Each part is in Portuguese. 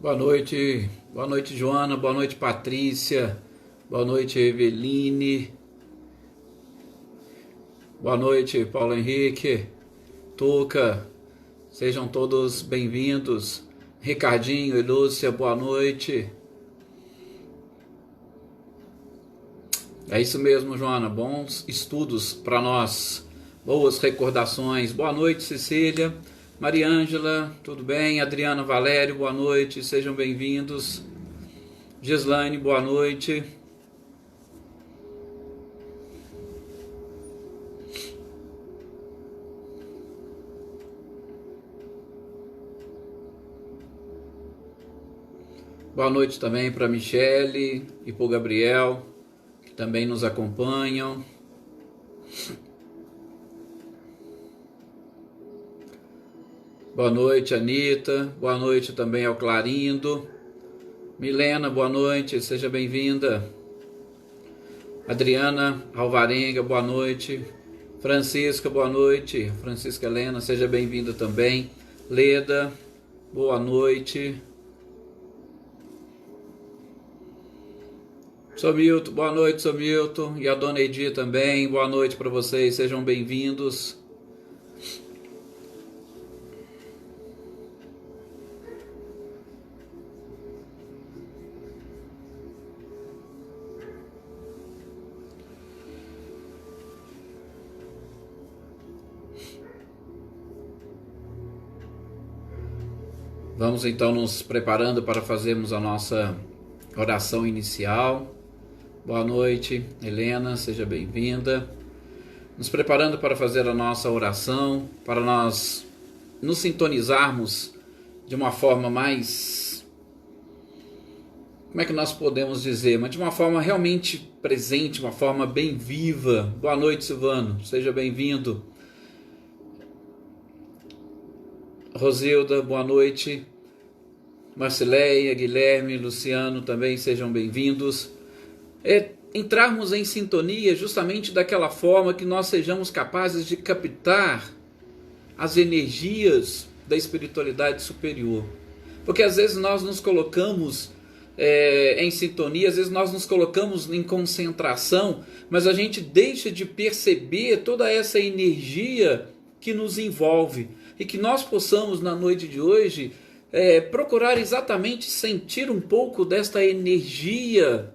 Boa noite Joana, boa noite Patrícia, boa noite Eveline, boa noite Paulo Henrique, Tuca, sejam todos bem-vindos. Ricardinho e Lúcia, boa noite. É isso mesmo, Joana, bons estudos para nós, boas recordações. Boa noite, Cecília. Mariângela, tudo bem? Adriana Valério, boa noite, sejam bem-vindos. Gislaine, boa noite. Boa noite também para Michele e para o Gabriel, que também nos acompanham. Boa noite, Anitta. Boa noite também ao Clarindo. Milena, boa noite, seja bem-vinda. Adriana Alvarenga, boa noite. Francisca, boa noite. Francisca Helena, seja bem-vinda também. Leda, boa noite. Somilton, boa noite, Somilton. E a Dona Edi também, boa noite para vocês, sejam bem-vindos. Vamos então nos preparando para fazermos a nossa oração inicial. Boa noite, Helena, seja bem-vinda. Nos preparando para fazer a nossa oração, para nós nos sintonizarmos de uma forma mais... Como é que nós podemos dizer? Mas de uma forma realmente presente, uma forma bem viva. Boa noite, Silvano, seja bem-vindo. Rosilda, boa noite. Marcileia, Guilherme, Luciano também sejam bem-vindos. Entrarmos em sintonia justamente daquela forma que nós sejamos capazes de captar as energias da espiritualidade superior. Porque às vezes nós nos colocamos em sintonia, às vezes nós nos colocamos em concentração, mas a gente deixa de perceber toda essa energia que nos envolve. E que nós possamos na noite de hoje procurar exatamente sentir um pouco desta energia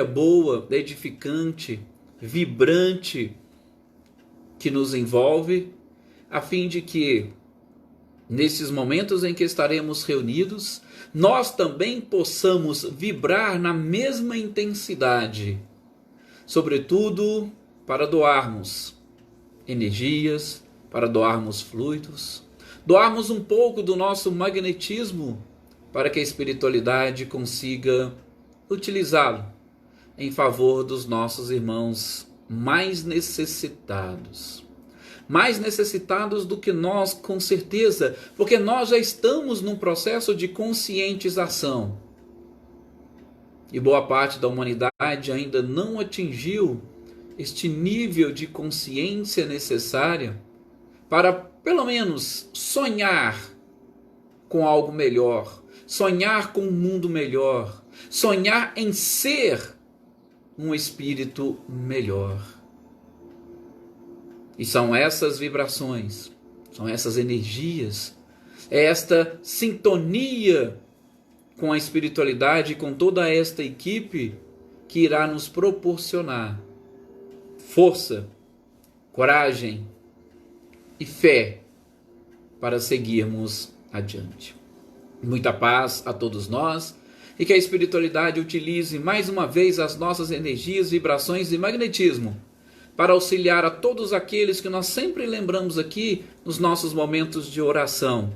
boa, edificante, vibrante que nos envolve, a fim de que nesses momentos em que estaremos reunidos, nós também possamos vibrar na mesma intensidade, sobretudo para doarmos energias, para doarmos fluidos, doarmos um pouco do nosso magnetismo para que a espiritualidade consiga utilizá-lo em favor dos nossos irmãos mais necessitados. Mais necessitados do que nós, com certeza, porque nós já estamos num processo de conscientização. E boa parte da humanidade ainda não atingiu este nível de consciência necessária para, pelo menos, sonhar com algo melhor, sonhar com um mundo melhor, sonhar em ser um espírito melhor. E são essas vibrações, são essas energias, é esta sintonia com a espiritualidade, com toda esta equipe que irá nos proporcionar força, coragem e fé para seguirmos adiante. Muita paz a todos nós e que a espiritualidade utilize mais uma vez as nossas energias, vibrações e magnetismo para auxiliar a todos aqueles que nós sempre lembramos aqui nos nossos momentos de oração,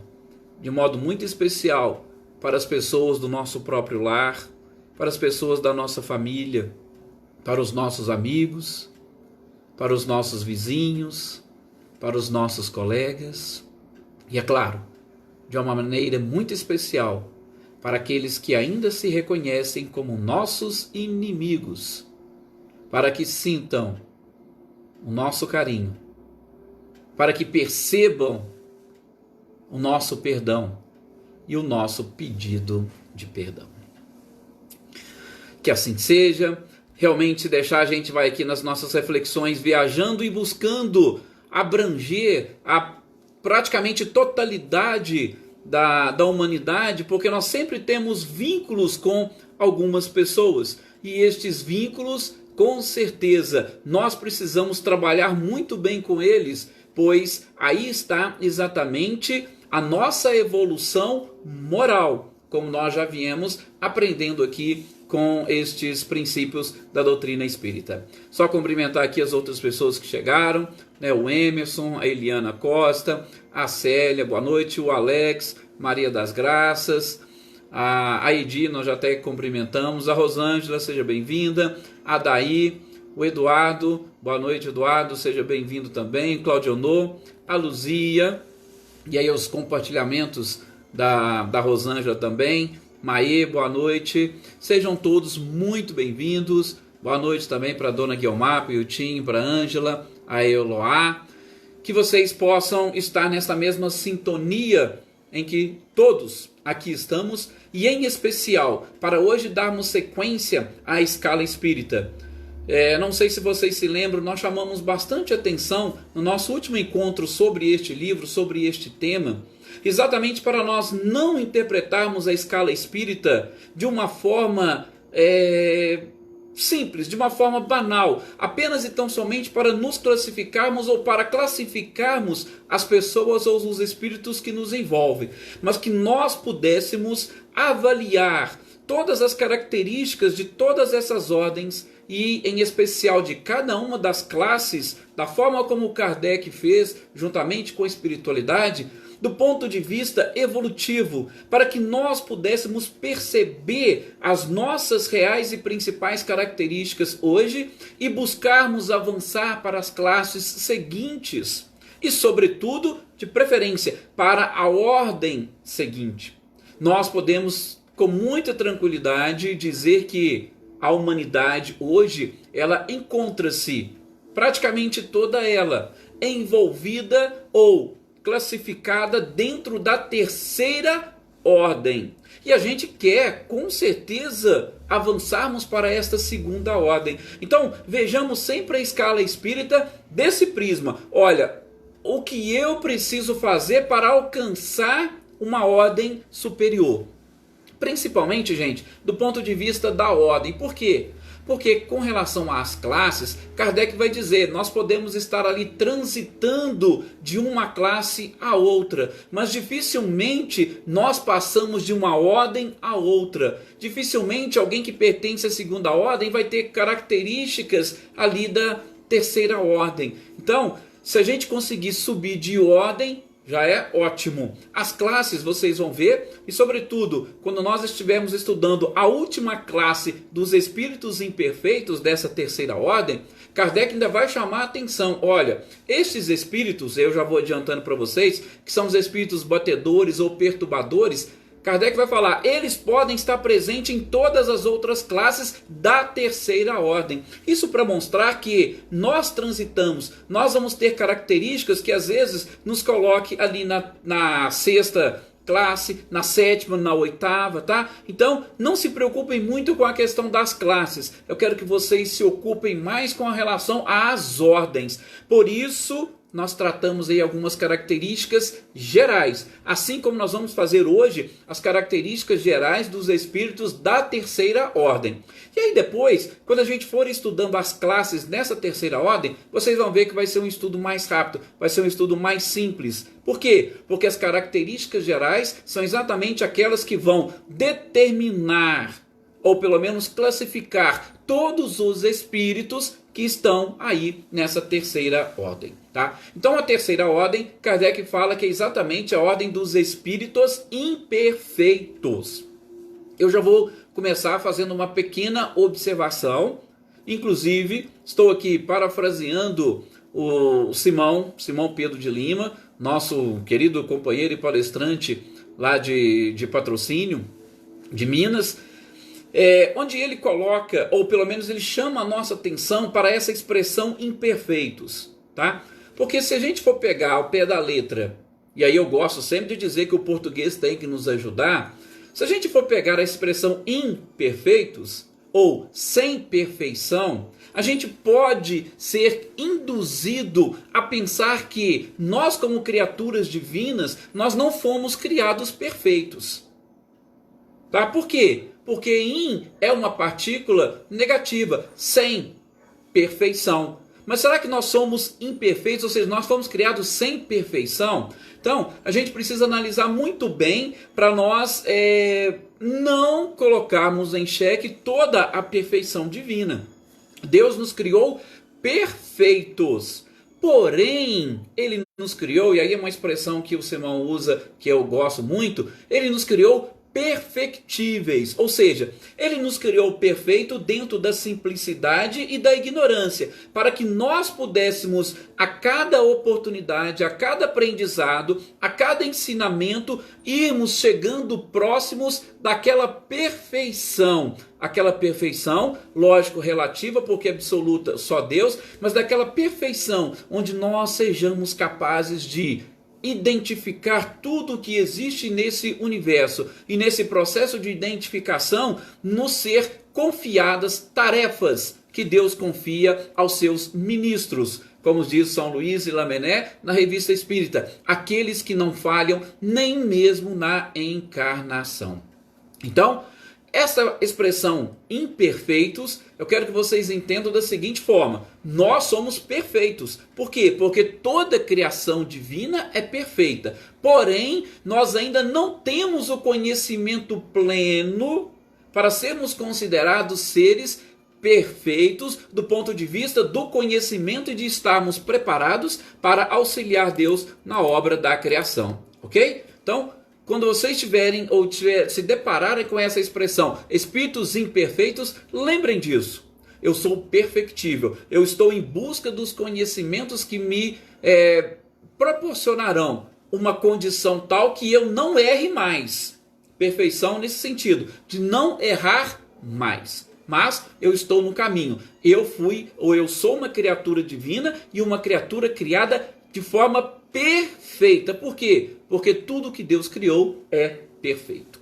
de modo muito especial para as pessoas do nosso próprio lar, para as pessoas da nossa família, para os nossos amigos, para os nossos vizinhos, para os nossos colegas e, é claro, de uma maneira muito especial para aqueles que ainda se reconhecem como nossos inimigos, para que sintam o nosso carinho, para que percebam o nosso perdão, e o nosso pedido de perdão. Que assim seja. Realmente deixar, a gente vai aqui nas nossas reflexões viajando e buscando abranger a praticamente totalidade da humanidade, porque nós sempre temos vínculos com algumas pessoas, e estes vínculos, com certeza, nós precisamos trabalhar muito bem com eles, pois aí está exatamente a nossa evolução moral, como nós já viemos aprendendo aqui com estes princípios da doutrina espírita. Só cumprimentar aqui as outras pessoas que chegaram, né? O Emerson, a Eliana Costa, a Célia, boa noite, o Alex, Maria das Graças, a Edi, nós já até cumprimentamos, a Rosângela, seja bem-vinda, a Daí, o Eduardo, boa noite, Eduardo, seja bem-vindo também, Claudionô, a Luzia, e aí os compartilhamentos da Rosângela também. Maê, boa noite, sejam todos muito bem-vindos, boa noite também para a dona Guilmar, para o Yutinho, para a Ângela, a Eloá, que vocês possam estar nessa mesma sintonia em que todos aqui estamos, e em especial, para hoje darmos sequência à escala espírita. Não sei se vocês se lembram, nós chamamos bastante atenção no nosso último encontro sobre este livro, sobre este tema, exatamente para nós não interpretarmos a escala espírita de uma forma simples, de uma forma banal, apenas e tão somente para nos classificarmos ou para classificarmos as pessoas ou os espíritos que nos envolvem, mas que nós pudéssemos avaliar todas as características de todas essas ordens e em especial de cada uma das classes, da forma como Kardec fez, juntamente com a espiritualidade, do ponto de vista evolutivo, para que nós pudéssemos perceber as nossas reais e principais características hoje e buscarmos avançar para as classes seguintes e, sobretudo, de preferência, para a ordem seguinte. Nós podemos, com muita tranquilidade, dizer que a humanidade hoje, ela encontra-se, praticamente toda ela, envolvida ou classificada dentro da terceira ordem. E a gente quer, com certeza, avançarmos para esta segunda ordem. Então, vejamos sempre a escala espírita desse prisma. Olha, o que eu preciso fazer para alcançar uma ordem superior? Principalmente, gente, do ponto de vista da ordem. Por quê? Porque com relação às classes, Kardec vai dizer, nós podemos estar ali transitando de uma classe a outra, mas dificilmente nós passamos de uma ordem a outra. Dificilmente alguém que pertence à segunda ordem vai ter características ali da terceira ordem. Então, se a gente conseguir subir de ordem, já é ótimo. As classes vocês vão ver, e sobretudo, quando nós estivermos estudando a última classe dos espíritos imperfeitos dessa terceira ordem, Kardec ainda vai chamar a atenção. Olha, estes espíritos, eu já vou adiantando para vocês, que são os espíritos batedores ou perturbadores, Kardec vai falar, eles podem estar presentes em todas as outras classes da terceira ordem. Isso para mostrar que nós transitamos, nós vamos ter características que às vezes nos coloque ali na sexta classe, na sétima, na oitava, tá? Então, não se preocupem muito com a questão das classes. Eu quero que vocês se ocupem mais com a relação às ordens. Por isso, nós tratamos aí algumas características gerais, assim como nós vamos fazer hoje as características gerais dos espíritos da terceira ordem. E aí depois, quando a gente for estudando as classes nessa terceira ordem, vocês vão ver que vai ser um estudo mais rápido, vai ser um estudo mais simples. Por quê? Porque as características gerais são exatamente aquelas que vão determinar, ou pelo menos classificar, todos os espíritos que estão aí nessa terceira ordem, tá? Então a terceira ordem, Kardec fala que é exatamente a ordem dos espíritos imperfeitos. Eu já vou começar fazendo uma pequena observação, inclusive estou aqui parafraseando o Simão Pedro de Lima, nosso querido companheiro e palestrante lá de Patrocínio, de Minas, onde ele coloca, ou pelo menos ele chama a nossa atenção para essa expressão imperfeitos, tá? Porque se a gente for pegar ao pé da letra e aí eu gosto sempre de dizer que o português tem que nos ajudar, se a gente for pegar a expressão imperfeitos ou sem perfeição, a gente pode ser induzido a pensar que nós, como criaturas divinas, nós não fomos criados perfeitos. Tá? Por quê? Porque in é uma partícula negativa, sem perfeição. Mas será que nós somos imperfeitos? Ou seja, nós fomos criados sem perfeição? Então, a gente precisa analisar muito bem para nós não colocarmos em xeque toda a perfeição divina. Deus nos criou perfeitos. Porém, Ele nos criou, e aí é uma expressão que o Simão usa, que eu gosto muito, Ele nos criou perfectíveis, ou seja, Ele nos criou perfeito dentro da simplicidade e da ignorância, para que nós pudéssemos, a cada oportunidade, a cada aprendizado, a cada ensinamento, irmos chegando próximos daquela perfeição, lógico, relativa, porque absoluta só Deus, mas daquela perfeição onde nós sejamos capazes de identificar tudo o que existe nesse universo e nesse processo de identificação nos ser confiadas tarefas que Deus confia aos seus ministros, como diz São Luís e Lamennais na Revista Espírita, aqueles que não falham nem mesmo na encarnação. Então, essa expressão imperfeitos, eu quero que vocês entendam da seguinte forma: nós somos perfeitos. Por quê? Porque toda criação divina é perfeita. Porém, nós ainda não temos o conhecimento pleno para sermos considerados seres perfeitos do ponto de vista do conhecimento e de estarmos preparados para auxiliar Deus na obra da criação. Ok? Então, quando vocês tiverem ou se depararem com essa expressão, espíritos imperfeitos, lembrem disso. Eu sou perfectível. Eu estou em busca dos conhecimentos que me proporcionarão uma condição tal que eu não erre mais. Perfeição nesse sentido, de não errar mais. Mas eu estou no caminho. Eu sou uma criatura divina e uma criatura criada de forma perfeita. Por quê? Porque tudo que Deus criou é perfeito.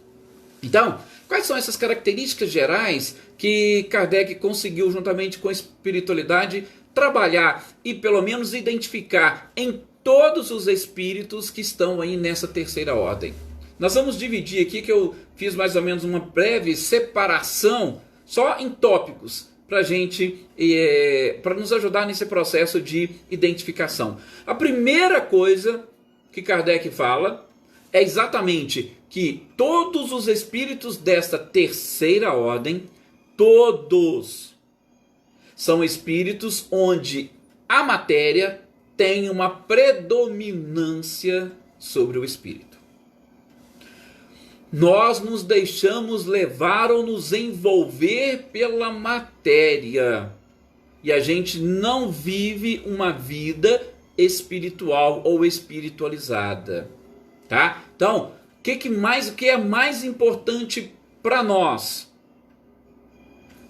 Então, quais são essas características gerais que Kardec conseguiu, juntamente com a espiritualidade, trabalhar e pelo menos identificar em todos os espíritos que estão aí nessa terceira ordem? Nós vamos dividir aqui, que eu fiz mais ou menos uma breve separação, só em tópicos, para nos ajudar nesse processo de identificação. A primeira coisa que Kardec fala é exatamente que todos os espíritos desta terceira ordem, todos, são espíritos onde a matéria tem uma predominância sobre o espírito. Nós nos deixamos levar ou nos envolver pela matéria. E a gente não vive uma vida espiritual ou espiritualizada. Tá? Então, o que é mais importante para nós?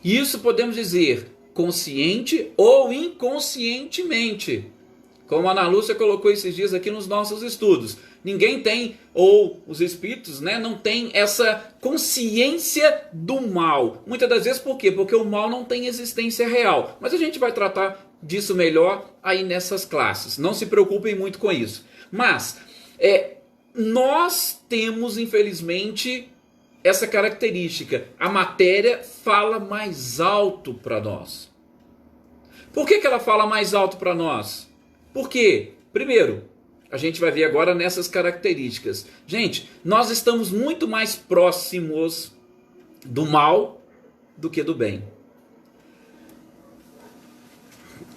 Isso podemos dizer consciente ou inconscientemente. Como a Ana Lúcia colocou esses dias aqui nos nossos estudos. Ninguém tem, ou os espíritos, não têm essa consciência do mal. Muitas das vezes por quê? Porque o mal não tem existência real. Mas a gente vai tratar disso melhor aí nessas classes. Não se preocupem muito com isso. Mas nós temos, infelizmente, essa característica. A matéria fala mais alto para nós. Por que ela fala mais alto para nós? Por quê? Primeiro, a gente vai ver agora nessas características. Gente, nós estamos muito mais próximos do mal do que do bem.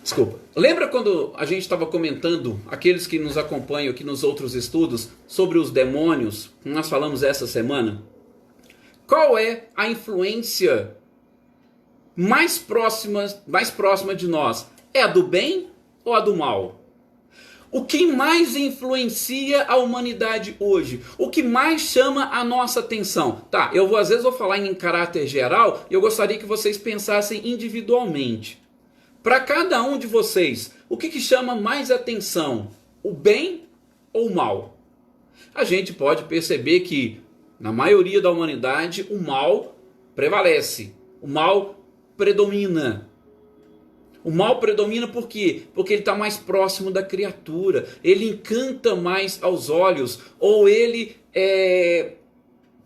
Desculpa. Lembra quando a gente estava comentando, aqueles que nos acompanham aqui nos outros estudos, sobre os demônios, que nós falamos essa semana? Qual é a influência mais próxima de nós? É a do bem ou a do mal? O que mais influencia a humanidade hoje? O que mais chama a nossa atenção? Tá, às vezes vou falar em caráter geral e eu gostaria que vocês pensassem individualmente. Para cada um de vocês, o que chama mais atenção? O bem ou o mal? a gente pode perceber que, na maioria da humanidade, o mal prevalece, o mal predomina. O mal predomina por quê? Porque ele está mais próximo da criatura, ele encanta mais aos olhos, ou ele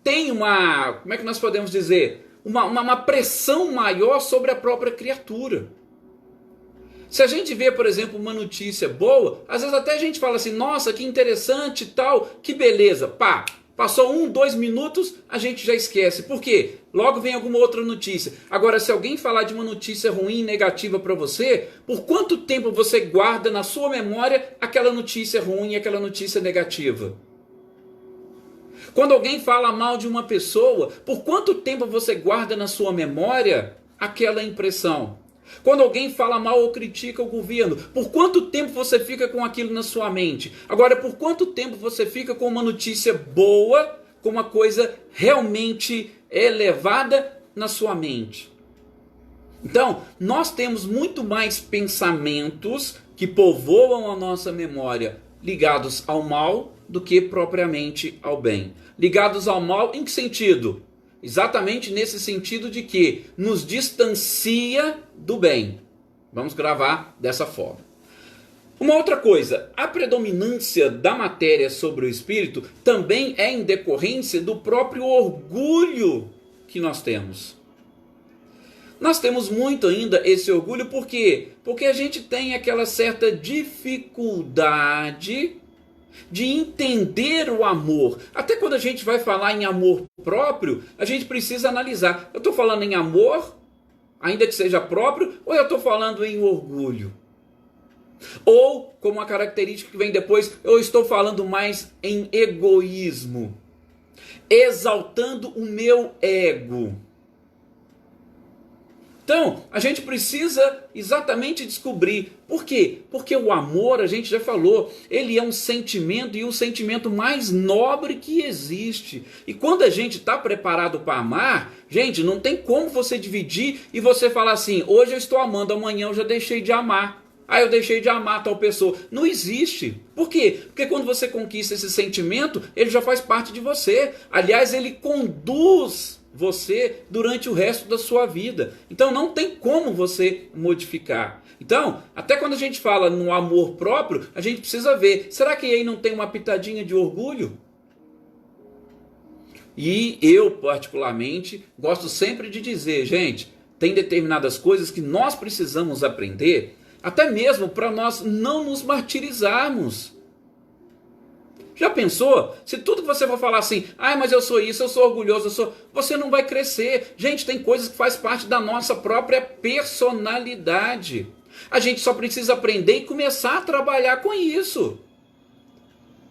tem uma, como é que nós podemos dizer? Uma pressão maior sobre a própria criatura. Se a gente vê, por exemplo, uma notícia boa, às vezes até a gente fala assim, nossa, que interessante e tal, que beleza, pá, passou 1, 2 minutos, a gente já esquece. Por quê? Logo vem alguma outra notícia. Agora, se alguém falar de uma notícia ruim, negativa para você, por quanto tempo você guarda na sua memória aquela notícia ruim, aquela notícia negativa? Quando alguém fala mal de uma pessoa, por quanto tempo você guarda na sua memória aquela impressão? Quando alguém fala mal ou critica o governo, por quanto tempo você fica com aquilo na sua mente? Agora, por quanto tempo você fica com uma notícia boa, com uma coisa realmente elevada na sua mente? Então, nós temos muito mais pensamentos que povoam a nossa memória ligados ao mal do que propriamente ao bem. Ligados ao mal em que sentido? Exatamente nesse sentido de que nos distancia do bem. Vamos gravar dessa forma. Uma outra coisa, a predominância da matéria sobre o espírito também é em decorrência do próprio orgulho que nós temos. Nós temos muito ainda esse orgulho, por quê? Porque a gente tem aquela certa dificuldade de entender o amor. Até quando a gente vai falar em amor próprio, a gente precisa analisar. Eu estou falando em amor, ainda que seja próprio, ou eu estou falando em orgulho? Ou, como a característica que vem depois, eu estou falando mais em egoísmo, exaltando o meu ego. Então, a gente precisa exatamente descobrir. Por quê? Porque o amor, a gente já falou, ele é um sentimento e o sentimento mais nobre que existe. E quando a gente está preparado para amar, gente, não tem como você dividir e você falar assim, hoje eu estou amando, amanhã eu já deixei de amar. Ah, eu deixei de amar tal pessoa. Não existe. Por quê? Porque quando você conquista esse sentimento, ele já faz parte de você. Aliás, ele conduz você durante o resto da sua vida. Então não tem como você modificar. Então, até quando a gente fala no amor próprio, a gente precisa ver, será que aí não tem uma pitadinha de orgulho? E eu, particularmente, gosto sempre de dizer, gente, tem determinadas coisas que nós precisamos aprender, até mesmo para nós não nos martirizarmos. Já pensou? Se tudo que você for falar assim, mas eu sou isso, eu sou orgulhoso, você não vai crescer. Gente, tem coisas que faz parte da nossa própria personalidade. A gente só precisa aprender e começar a trabalhar com isso.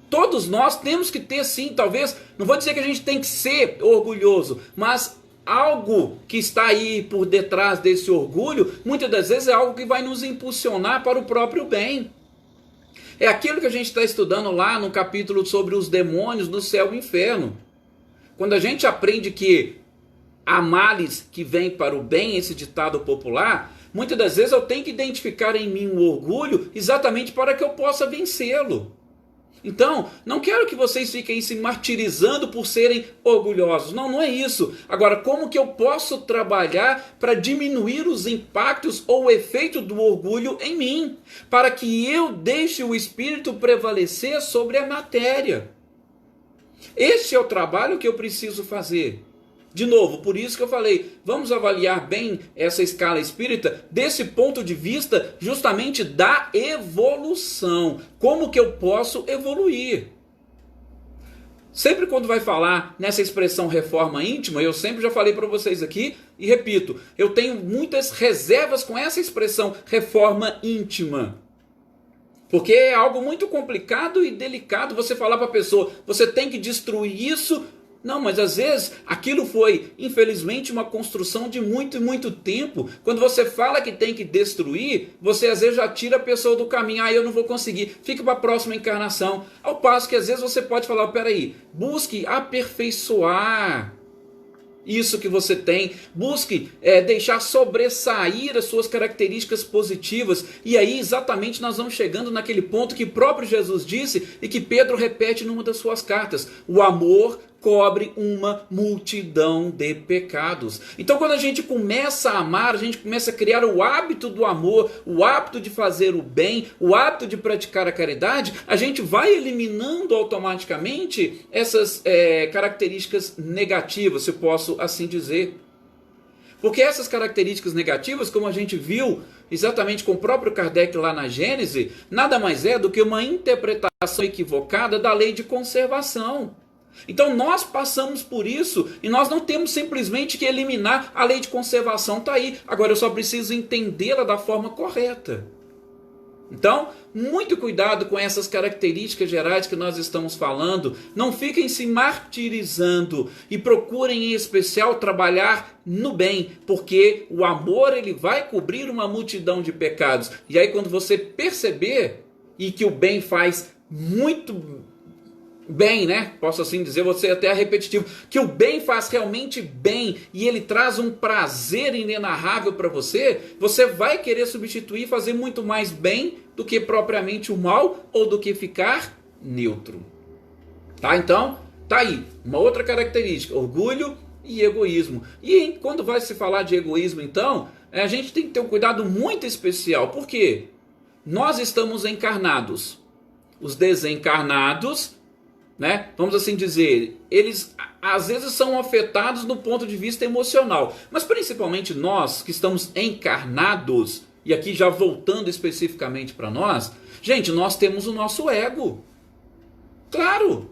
Todos nós temos que ter sim, talvez, não vou dizer que a gente tem que ser orgulhoso, mas algo que está aí por detrás desse orgulho, muitas das vezes é algo que vai nos impulsionar para o próprio bem. É aquilo que a gente está estudando lá no capítulo sobre os demônios do céu e inferno. Quando a gente aprende que há males que vêm para o bem, esse ditado popular, muitas das vezes eu tenho que identificar em mim um orgulho exatamente para que eu possa vencê-lo. Então, não quero que vocês fiquem se martirizando por serem orgulhosos. Não, não é isso. Agora, como que eu posso trabalhar para diminuir os impactos ou o efeito do orgulho em mim? Para que eu deixe o espírito prevalecer sobre a matéria. Este é o trabalho que eu preciso fazer. De novo, por isso que eu falei, vamos avaliar bem essa escala espírita desse ponto de vista justamente da evolução. Como que eu posso evoluir? Sempre quando vai falar nessa expressão reforma íntima, eu sempre já falei para vocês aqui e repito, eu tenho muitas reservas com essa expressão reforma íntima. Porque é algo muito complicado e delicado você falar para a pessoa, você tem que destruir isso. Não, mas às vezes aquilo foi, infelizmente, uma construção de muito e muito tempo. Quando você fala que tem que destruir, você às vezes já tira a pessoa do caminho. Eu não vou conseguir, fica para a próxima encarnação. Ao passo que às vezes você pode falar, peraí, busque aperfeiçoar isso que você tem, busque deixar sobressair as suas características positivas, e aí exatamente nós vamos chegando naquele ponto que próprio Jesus disse e que Pedro repete numa das suas cartas: o amor cobre uma multidão de pecados. Então, quando a gente começa a amar, a gente começa a criar o hábito do amor, o hábito de fazer o bem, o hábito de praticar a caridade, a gente vai eliminando automaticamente essas características negativas, se eu posso assim dizer. Porque essas características negativas, como a gente viu exatamente com o próprio Kardec lá na Gênese, nada mais é do que uma interpretação equivocada da lei de conservação. Então nós passamos por isso e nós não temos simplesmente que eliminar a lei de conservação, está aí. Agora eu só preciso entendê-la da forma correta. Então, muito cuidado com essas características gerais que nós estamos falando. Não fiquem se martirizando e procurem em especial trabalhar no bem, porque o amor ele vai cobrir uma multidão de pecados. E aí quando você perceber e que o bem faz muito bem, né? Posso assim dizer, você até é repetitivo, que o bem faz realmente bem e ele traz um prazer inenarrável para você, você vai querer substituir e fazer muito mais bem do que propriamente o mal ou do que ficar neutro. Tá? Então, tá aí, uma outra característica, orgulho e egoísmo. E quando vai se falar de egoísmo, então, a gente tem que ter um cuidado muito especial. Por quê? Nós estamos encarnados. Os desencarnados, né? Vamos assim dizer, eles às vezes são afetados no ponto de vista emocional, mas principalmente nós que estamos encarnados, e aqui já voltando especificamente para nós, gente, nós temos o nosso ego. Claro!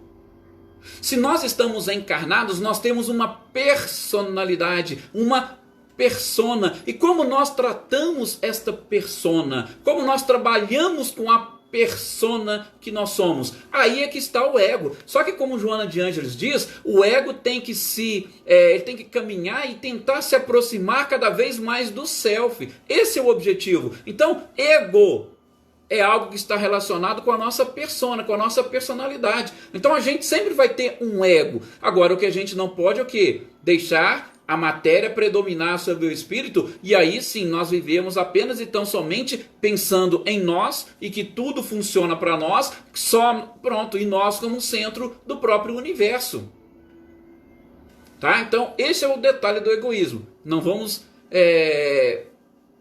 Se nós estamos encarnados, nós temos uma personalidade, uma persona, e como nós tratamos esta persona, como nós trabalhamos com a persona que nós somos, aí é que está o ego. Só que como Joana de Ângeles diz, o ego tem que ele tem que caminhar e tentar se aproximar cada vez mais do self. Esse é o objetivo. Então, ego é algo que está relacionado com a nossa persona, com a nossa personalidade. Então a gente sempre vai ter um ego. Agora o que a gente não pode é o quê? Deixar a matéria predominar sobre o espírito, e aí sim nós vivemos apenas e tão somente pensando em nós e que tudo funciona para nós, só pronto, e nós como centro do próprio universo. Tá? Então esse é o detalhe do egoísmo. Não vamos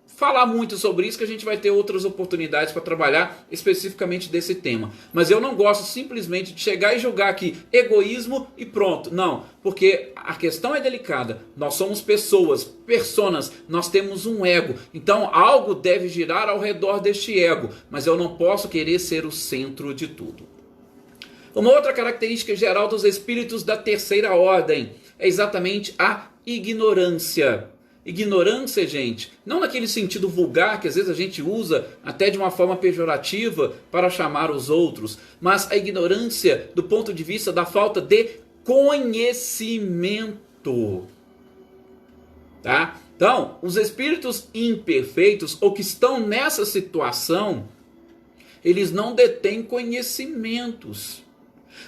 falar muito sobre isso, que a gente vai ter outras oportunidades para trabalhar especificamente desse tema. Mas eu não gosto simplesmente de chegar e julgar aqui egoísmo e pronto. Não, porque a questão é delicada. Nós somos pessoas, personas, nós temos um ego. Então algo deve girar ao redor deste ego, mas eu não posso querer ser o centro de tudo. Uma outra característica geral dos espíritos da terceira ordem é exatamente a ignorância. Ignorância, gente, não naquele sentido vulgar que às vezes a gente usa até de uma forma pejorativa para chamar os outros, mas a ignorância do ponto de vista da falta de conhecimento. Tá? Então, os espíritos imperfeitos ou que estão nessa situação, eles não detêm conhecimentos.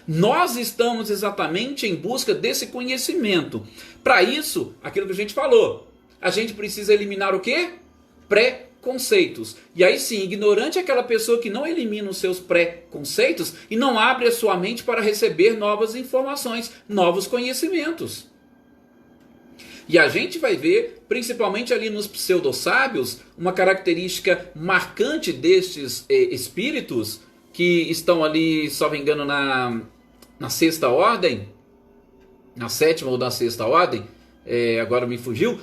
Nós estamos exatamente em busca desse conhecimento. Para isso, aquilo que a gente falou, a gente precisa eliminar o quê? Preconceitos. E aí sim, ignorante é aquela pessoa que não elimina os seus preconceitos e não abre a sua mente para receber novas informações, novos conhecimentos. E a gente vai ver, principalmente ali nos pseudo-sábios, uma característica marcante destes espíritos que estão ali, se não me engano, na sexta ordem, na sétima ou na sexta ordem, agora me fugiu,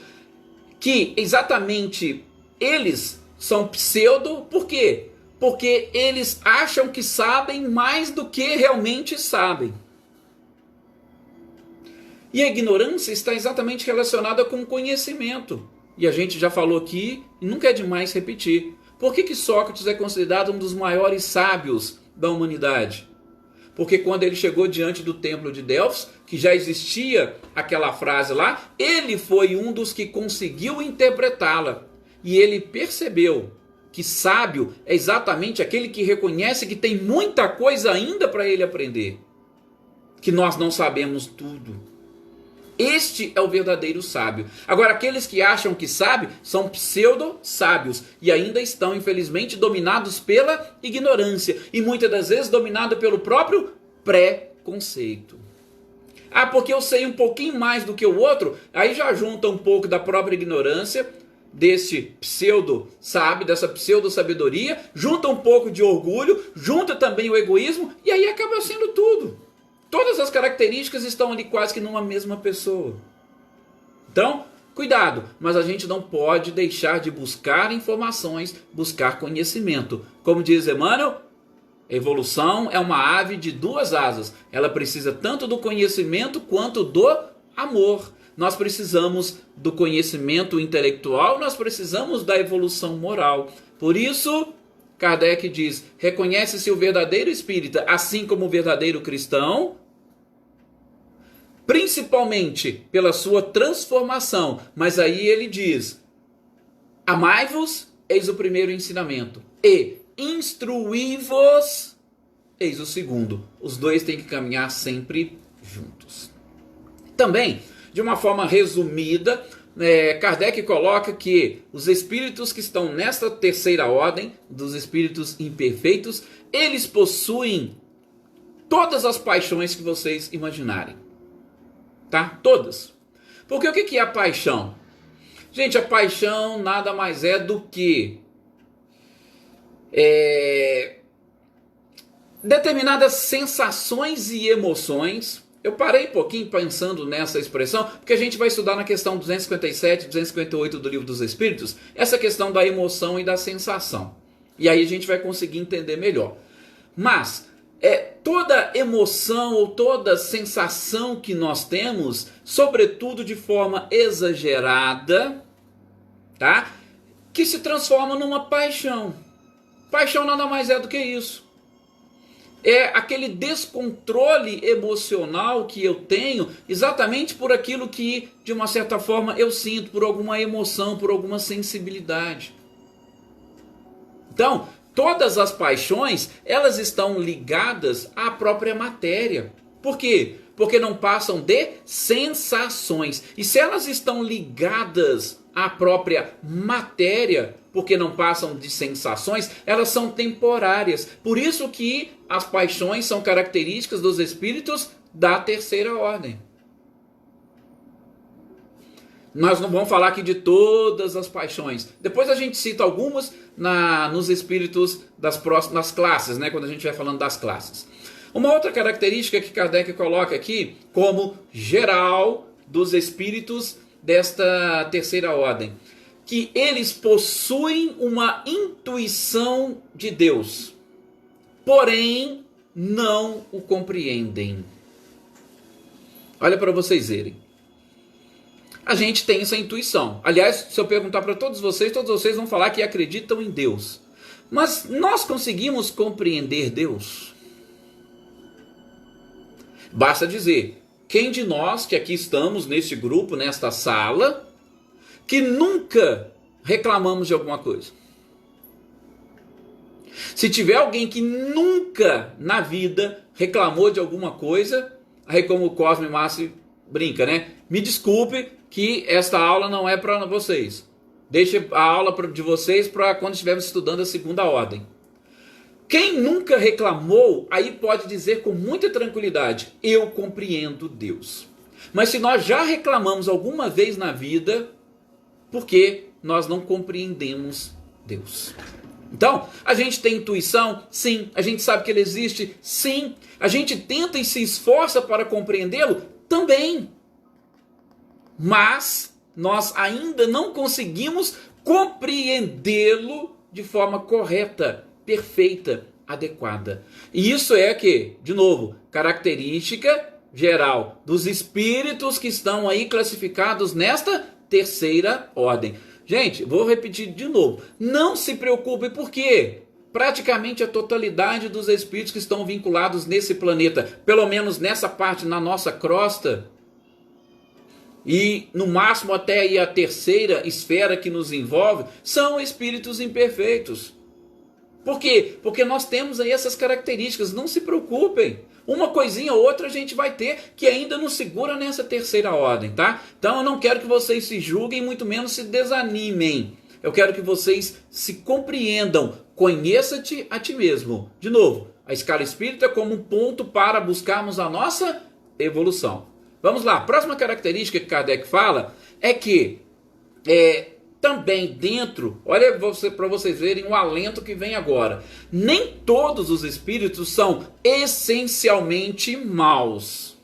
que exatamente eles são pseudo, por quê? Porque eles acham que sabem mais do que realmente sabem. E a ignorância está exatamente relacionada com o conhecimento. E a gente já falou aqui, e nunca é demais repetir. Por que Sócrates é considerado um dos maiores sábios da humanidade? Porque quando ele chegou diante do templo de Delfos, que já existia aquela frase lá, ele foi um dos que conseguiu interpretá-la. E ele percebeu que sábio é exatamente aquele que reconhece que tem muita coisa ainda para ele aprender. Que nós não sabemos tudo. Este é o verdadeiro sábio. Agora, aqueles que acham que sabem são pseudo-sábios e ainda estão, infelizmente, dominados pela ignorância e muitas das vezes dominados pelo próprio preconceito. Ah, porque eu sei um pouquinho mais do que o outro, aí já junta um pouco da própria ignorância, desse pseudo-sábio, dessa pseudo-sabedoria, junta um pouco de orgulho, junta também o egoísmo e aí acaba sendo tudo. Todas as características estão ali quase que numa mesma pessoa. Então, cuidado, mas a gente não pode deixar de buscar informações, buscar conhecimento. Como diz Emmanuel, evolução é uma ave de duas asas. Ela precisa tanto do conhecimento quanto do amor. Nós precisamos do conhecimento intelectual, nós precisamos da evolução moral. Por isso, Kardec diz, reconhece-se o verdadeiro espírita, assim como o verdadeiro cristão, principalmente pela sua transformação. Mas aí ele diz, amai-vos, eis o primeiro ensinamento, e instruí-vos, eis o segundo. Os dois têm que caminhar sempre juntos. Também, de uma forma resumida, Kardec coloca que os espíritos que estão nesta terceira ordem, dos espíritos imperfeitos, eles possuem todas as paixões que vocês imaginarem. Tá? Todas. Porque o que é a paixão? Gente, a paixão nada mais é do que determinadas sensações e emoções. Eu parei um pouquinho pensando nessa expressão, porque a gente vai estudar na questão 257, 258 do Livro dos Espíritos, essa questão da emoção e da sensação. E aí a gente vai conseguir entender melhor. Mas toda emoção ou toda sensação que nós temos, sobretudo de forma exagerada, tá? Que se transforma numa paixão. Paixão nada mais é do que isso. É aquele descontrole emocional que eu tenho exatamente por aquilo que, de uma certa forma, eu sinto, por alguma emoção, por alguma sensibilidade. Então, todas as paixões, elas estão ligadas à própria matéria. Por quê? Porque não passam de sensações. E se elas estão ligadas à própria matéria, porque não passam de sensações, elas são temporárias. Por isso que as paixões são características dos espíritos da terceira ordem. Nós não vamos falar aqui de todas as paixões. Depois a gente cita algumas nos espíritos das próximas classes, né? Quando a gente vai falando das classes. Uma outra característica que Kardec coloca aqui como geral dos espíritos desta terceira ordem, que eles possuem uma intuição de Deus, porém não o compreendem. Olha para vocês verem. A gente tem essa intuição. Aliás, se eu perguntar para todos vocês vão falar que acreditam em Deus. Mas nós conseguimos compreender Deus? Basta dizer, quem de nós que aqui estamos neste grupo, nesta sala, que nunca reclamamos de alguma coisa? Se tiver alguém que nunca na vida reclamou de alguma coisa, aí como o Cosme Márcio brinca, né? Me desculpe que esta aula não é para vocês. Deixe a aula de vocês para quando estivermos estudando a segunda ordem. Quem nunca reclamou, aí pode dizer com muita tranquilidade, eu compreendo Deus. Mas se nós já reclamamos alguma vez na vida, por que nós não compreendemos Deus? Então, a gente tem intuição? Sim. A gente sabe que Ele existe? Sim. A gente tenta e se esforça para compreendê-lo? Também. Mas nós ainda não conseguimos compreendê-lo de forma correta, perfeita, adequada. E isso é que, de novo, característica geral dos espíritos que estão aí classificados nesta terceira ordem. Gente, vou repetir de novo. Não se preocupe, porque praticamente a totalidade dos espíritos que estão vinculados nesse planeta, pelo menos nessa parte, na nossa crosta, e no máximo até aí a terceira esfera que nos envolve, são espíritos imperfeitos. Por quê? Porque nós temos aí essas características. Não se preocupem. Uma coisinha ou outra a gente vai ter que ainda nos segura nessa terceira ordem, tá? Então eu não quero que vocês se julguem, muito menos se desanimem. Eu quero que vocês se compreendam. Conheça-te a ti mesmo. De novo, a escala espírita como um ponto para buscarmos a nossa evolução. Vamos lá, a próxima característica que Kardec fala é que também dentro, olha para vocês verem o alento que vem agora, nem todos os espíritos são essencialmente maus.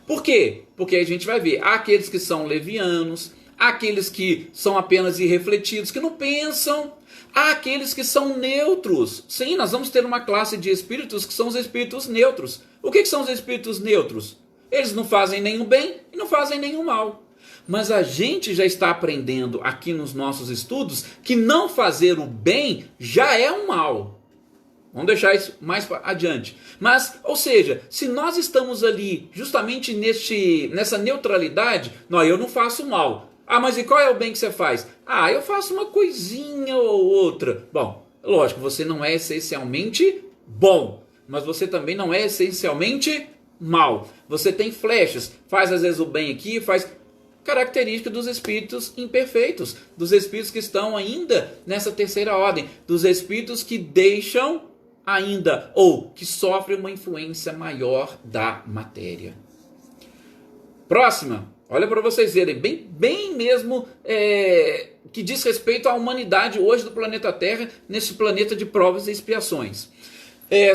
Por quê? Porque a gente vai ver, há aqueles que são levianos, há aqueles que são apenas irrefletidos, que não pensam, há aqueles que são neutros. Sim, nós vamos ter uma classe de espíritos que são os espíritos neutros. O que são os espíritos neutros? Eles não fazem nenhum bem e não fazem nenhum mal. Mas a gente já está aprendendo aqui nos nossos estudos que não fazer o bem já é um mal. Vamos deixar isso mais adiante. Mas, ou seja, se nós estamos ali justamente nessa neutralidade, não, eu não faço mal. Ah, mas e qual é o bem que você faz? Ah, eu faço uma coisinha ou outra. Bom, lógico, você não é essencialmente bom, mas você também não é essencialmente mal. Você tem flechas, faz às vezes o bem aqui, faz... Característica dos espíritos imperfeitos, dos espíritos que estão ainda nessa terceira ordem, dos espíritos que deixam ainda, ou que sofrem uma influência maior da matéria. Próxima, olha para vocês verem, bem mesmo, que diz respeito à humanidade hoje do planeta Terra, nesse planeta de provas e expiações.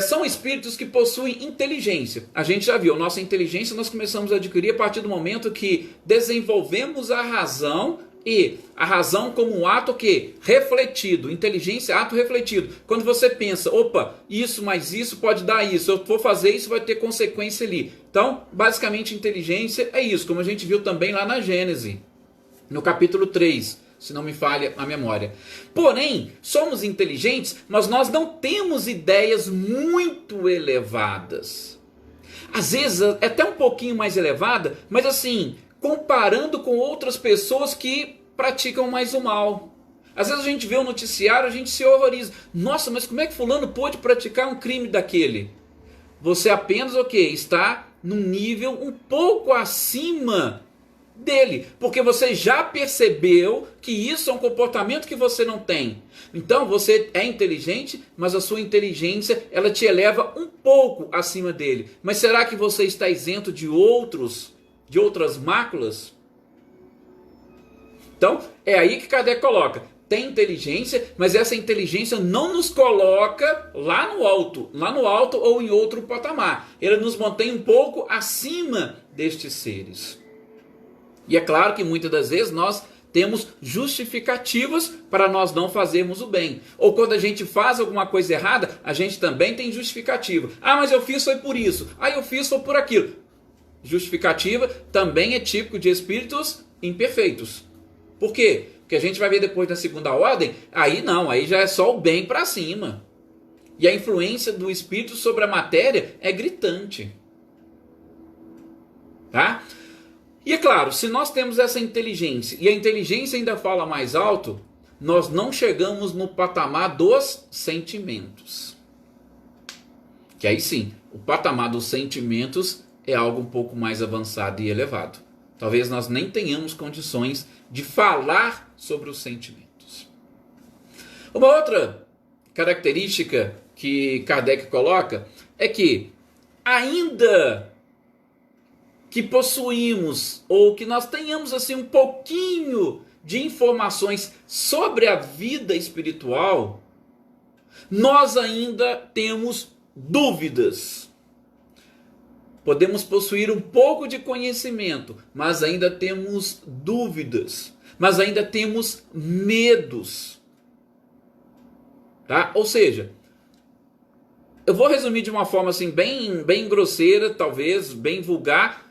São espíritos que possuem inteligência. A gente já viu, nossa inteligência nós começamos a adquirir a partir do momento que desenvolvemos a razão, e a razão como um ato que refletido, inteligência, ato refletido. Quando você pensa, opa, isso mais isso pode dar isso, eu vou fazer isso, vai ter consequência ali. Então, basicamente, inteligência é isso, como a gente viu também lá na Gênesis, no capítulo 3. Se não me falha a memória. Porém, somos inteligentes, mas nós não temos ideias muito elevadas. Às vezes é até um pouquinho mais elevada, mas assim, comparando com outras pessoas que praticam mais o mal. Às vezes a gente vê o noticiário, a gente se horroriza. Nossa, mas como é que fulano pôde praticar um crime daquele? Você apenas, está num nível um pouco acima dele, porque você já percebeu que isso é um comportamento que você não tem. Então você é inteligente, mas a sua inteligência ela te eleva um pouco acima dele. Mas será que você está isento de outras máculas? Então é aí que Kardec coloca, tem inteligência, mas essa inteligência não nos coloca lá no alto ou em outro patamar. Ela nos mantém um pouco acima destes seres. E é claro que muitas das vezes nós temos justificativas para nós não fazermos o bem. Ou quando a gente faz alguma coisa errada, a gente também tem justificativa. Ah, mas eu fiz foi por isso. Ah, eu fiz foi por aquilo. Justificativa também é típico de espíritos imperfeitos. Por quê? Porque a gente vai ver depois da segunda ordem, aí já é só o bem para cima. E a influência do espírito sobre a matéria é gritante. Tá? E é claro, se nós temos essa inteligência, e a inteligência ainda fala mais alto, nós não chegamos no patamar dos sentimentos. Que aí sim, o patamar dos sentimentos é algo um pouco mais avançado e elevado. Talvez nós nem tenhamos condições de falar sobre os sentimentos. Uma outra característica que Kardec coloca é que ainda que possuímos, ou que nós tenhamos assim um pouquinho de informações sobre a vida espiritual, nós ainda temos dúvidas. Podemos possuir um pouco de conhecimento, mas ainda temos dúvidas, mas ainda temos medos. Tá? Ou seja, eu vou resumir de uma forma assim bem grosseira, talvez bem vulgar.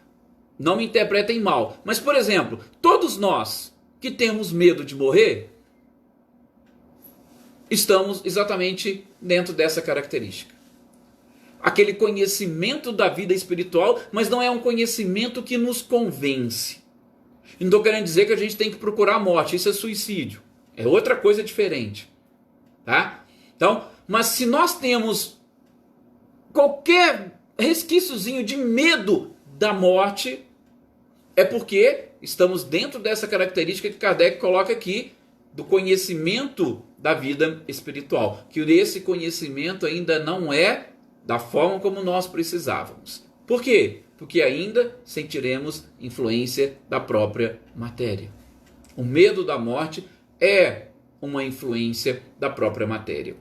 Não me interpretem mal. Mas, por exemplo, todos nós que temos medo de morrer, estamos exatamente dentro dessa característica. Aquele conhecimento da vida espiritual, mas não é um conhecimento que nos convence. Não estou querendo dizer que a gente tem que procurar a morte, isso é suicídio. É outra coisa diferente. Tá? Então, mas se nós temos qualquer resquíciozinho de medo da morte, é porque estamos dentro dessa característica que Kardec coloca aqui, do conhecimento da vida espiritual, que esse conhecimento ainda não é da forma como nós precisávamos. Por quê? Porque ainda sentiremos influência da própria matéria. O medo da morte é uma influência da própria matéria.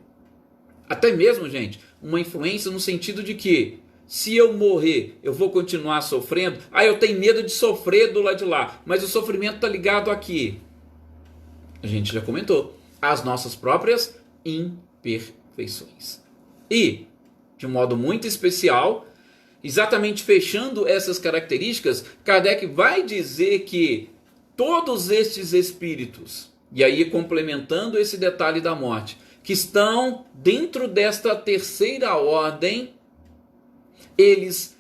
Até mesmo, gente, uma influência no sentido de que, se eu morrer, eu vou continuar sofrendo. Eu tenho medo de sofrer do lado de lá, mas o sofrimento está ligado aqui. A gente já comentou, as nossas próprias imperfeições. E, de um modo muito especial, exatamente fechando essas características, Kardec vai dizer que todos estes espíritos, e aí complementando esse detalhe da morte, que estão dentro desta terceira ordem, eles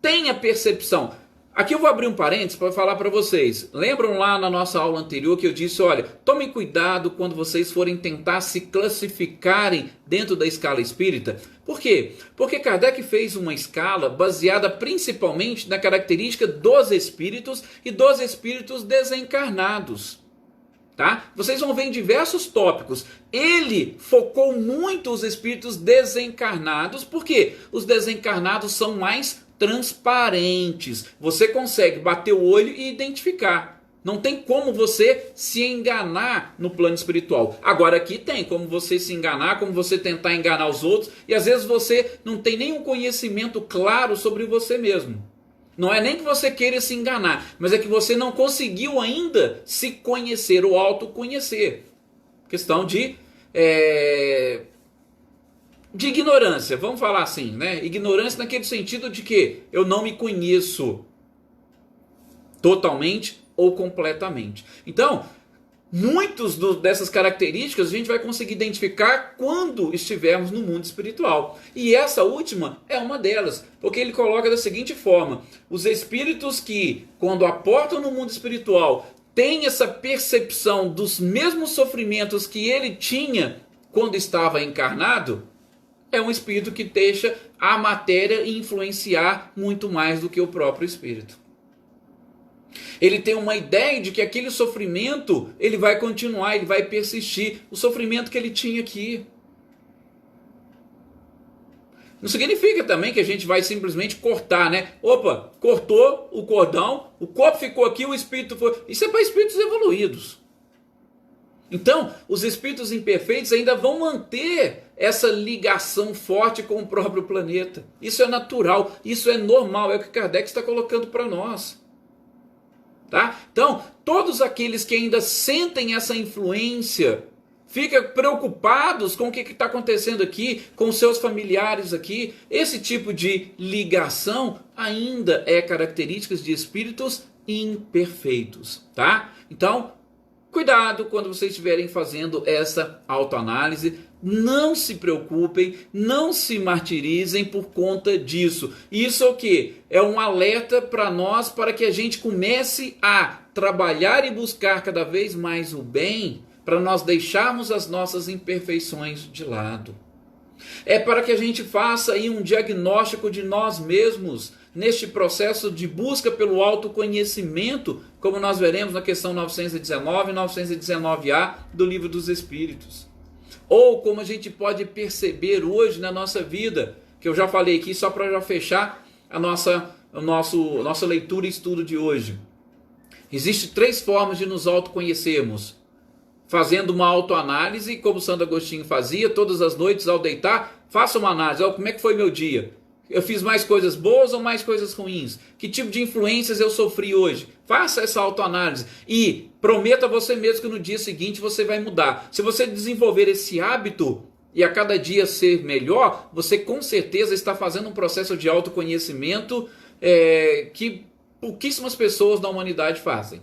têm a percepção. Aqui eu vou abrir um parênteses para falar para vocês. Lembram lá na nossa aula anterior que eu disse, olha, tomem cuidado quando vocês forem tentar se classificarem dentro da escala espírita. Por quê? Porque Kardec fez uma escala baseada principalmente na característica dos espíritos e dos espíritos desencarnados. Tá? Vocês vão ver em diversos tópicos. Ele focou muito os espíritos desencarnados, porque os desencarnados são mais transparentes. Você consegue bater o olho e identificar. Não tem como você se enganar no plano espiritual. Agora aqui tem como você se enganar, como você tentar enganar os outros, e às vezes você não tem nenhum conhecimento claro sobre você mesmo. Não é nem que você queira se enganar, mas é que você não conseguiu ainda se conhecer ou autoconhecer. Questão de ignorância, vamos falar assim, né? Ignorância naquele sentido de que eu não me conheço totalmente ou completamente. Então, muitas dessas características a gente vai conseguir identificar quando estivermos no mundo espiritual. E essa última é uma delas, porque ele coloca da seguinte forma: os espíritos que, quando aportam no mundo espiritual, têm essa percepção dos mesmos sofrimentos que ele tinha quando estava encarnado, é um espírito que deixa a matéria influenciar muito mais do que o próprio espírito. Ele tem uma ideia de que aquele sofrimento ele vai continuar, ele vai persistir, o sofrimento que ele tinha aqui. Não significa também que a gente vai simplesmente cortar, né? Opa, cortou o cordão, o corpo ficou aqui, o espírito foi... Isso é para espíritos evoluídos. Então, os espíritos imperfeitos ainda vão manter essa ligação forte com o próprio planeta. Isso é natural, isso é normal, é o que Kardec está colocando para nós. Tá? Então, todos aqueles que ainda sentem essa influência, ficam preocupados com o que está acontecendo aqui, com seus familiares aqui, esse tipo de ligação ainda é característica de espíritos imperfeitos. Tá? Então, cuidado quando vocês estiverem fazendo essa autoanálise. Não se preocupem, não se martirizem por conta disso. Isso é o quê? É um alerta para nós, para que a gente comece a trabalhar e buscar cada vez mais o bem, para nós deixarmos as nossas imperfeições de lado. É para que a gente faça aí um diagnóstico de nós mesmos, neste processo de busca pelo autoconhecimento, como nós veremos na questão 919 e 919A do Livro dos Espíritos. Ou como a gente pode perceber hoje na nossa vida, que eu já falei aqui só para já fechar a nossa leitura e estudo de hoje. Existem 3 formas de nos autoconhecermos. Fazendo uma autoanálise, como Santo Agostinho fazia, todas as noites ao deitar, faça uma análise. Como é que foi meu dia? Eu fiz mais coisas boas ou mais coisas ruins? Que tipo de influências eu sofri hoje? Faça essa autoanálise e prometa a você mesmo que no dia seguinte você vai mudar. Se você desenvolver esse hábito e a cada dia ser melhor, você com certeza está fazendo um processo de autoconhecimento que pouquíssimas pessoas da humanidade fazem.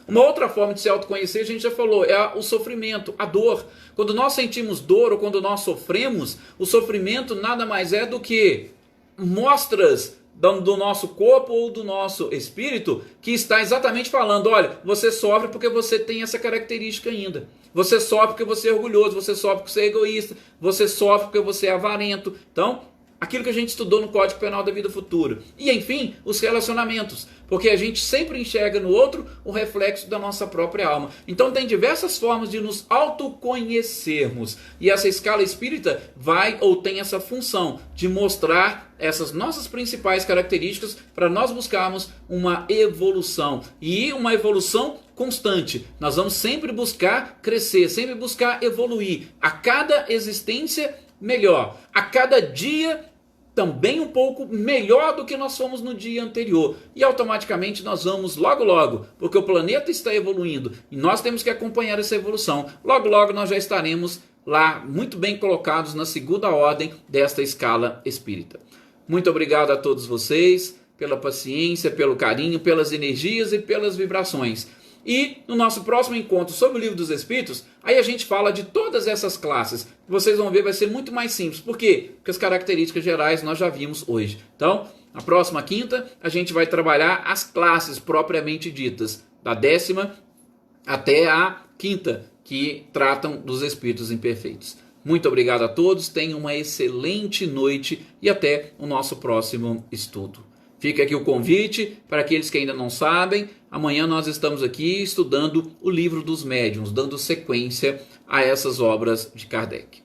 Uma outra forma de se autoconhecer, a gente já falou, é o sofrimento, a dor. Quando nós sentimos dor ou quando nós sofremos, o sofrimento nada mais é do que mostras do nosso corpo ou do nosso espírito que está exatamente falando, olha, você sofre porque você tem essa característica ainda. Você sofre porque você é orgulhoso, você sofre porque você é egoísta, você sofre porque você é avarento. Então, aquilo que a gente estudou no Código Penal da Vida Futura. E, enfim, os relacionamentos, porque a gente sempre enxerga no outro o reflexo da nossa própria alma. Então tem diversas formas de nos autoconhecermos. E essa escala espírita vai ou tem essa função de mostrar essas nossas principais características para nós buscarmos uma evolução. E uma evolução constante. Nós vamos sempre buscar crescer, sempre buscar evoluir. A cada existência melhor. A cada dia também um pouco melhor do que nós fomos no dia anterior. E automaticamente nós vamos logo logo, porque o planeta está evoluindo e nós temos que acompanhar essa evolução. Logo logo nós já estaremos lá muito bem colocados na segunda ordem desta escala espírita. Muito obrigado a todos vocês pela paciência, pelo carinho, pelas energias e pelas vibrações. E no nosso próximo encontro sobre o Livro dos Espíritos, aí a gente fala de todas essas classes. Vocês vão ver, vai ser muito mais simples. Por quê? Porque as características gerais nós já vimos hoje. Então, na próxima quinta, a gente vai trabalhar as classes propriamente ditas, da 10ª até a 5ª, que tratam dos espíritos imperfeitos. Muito obrigado a todos, tenham uma excelente noite e até o nosso próximo estudo. Fica aqui o convite para aqueles que ainda não sabem. Amanhã nós estamos aqui estudando o Livro dos Médiuns, dando sequência a essas obras de Kardec.